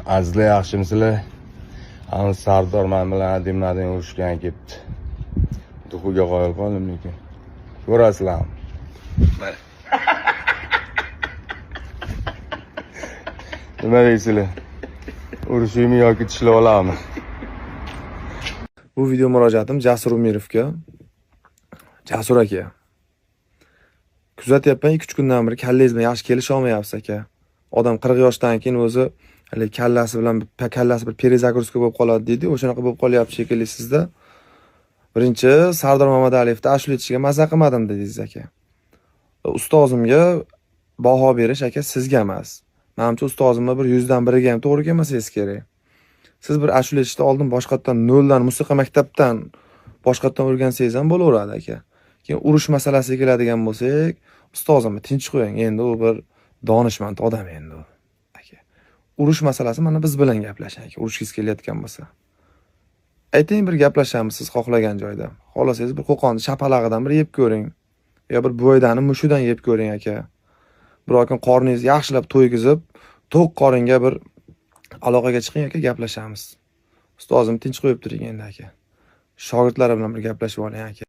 Azizlar yaxshimisizlar? Ana Sardor men bilan Dimladan urushgan ketdi. Duxuga qo'yib qoldim lekin. Ko'rasizlarmi? Mana. Nima deysizlar? Urushimi yoki tishlab olammi? Bu video murojaatim Jasur Umirovga. Jasur aka. Kuzatyapman 2-3 kundan beri kallangizdan yaxshi kelisha olmayapsiz aka. Odam 40 yoshdan keyin o'zi kallasi bir перезагрузка bo'lib qoladi deydi. O'shanaqa bo'lib qolyapti shekilli sizda. Birinchi Sardor Mamadaliyevni ashula aytishga maza qilmadim dedingiz aka. Ustozimga baho berish aka sizga emas. Menimcha ustozimga bir 100 dan biriga ham to'g'ri kelmasangiz kerak. Siz bir ashula aytishda oldin boshqatdan noldan musiqa maktabdan boshqatdan o'rgansangiz ham bo'laveradi aka. Keyin urush masalasiga keladigan bo'lsak, ustozimni tinch qo'ying. Endi u bir donishmand odam endi u. Aka. Urush masalasi mana biz bilan gaplashing aka. Urushingiz kelayotgan bo'lsa. Ayting bir gaplashamiz siz xohlagan joyda. Xohlasangiz bir qo'qonni shapalag'idan bir yeb ko'ring. Yo bir bo'ydani mushudan yeb ko'ring aka. Biroq qorningizni yaxshilab to'ygizib, to'q qoringa bir aloqaga chiqing aka, gaplashamiz. Ustozim tinch qo'yib turing endi aka. Shogirdlari bilan bir gaplashib oling aka.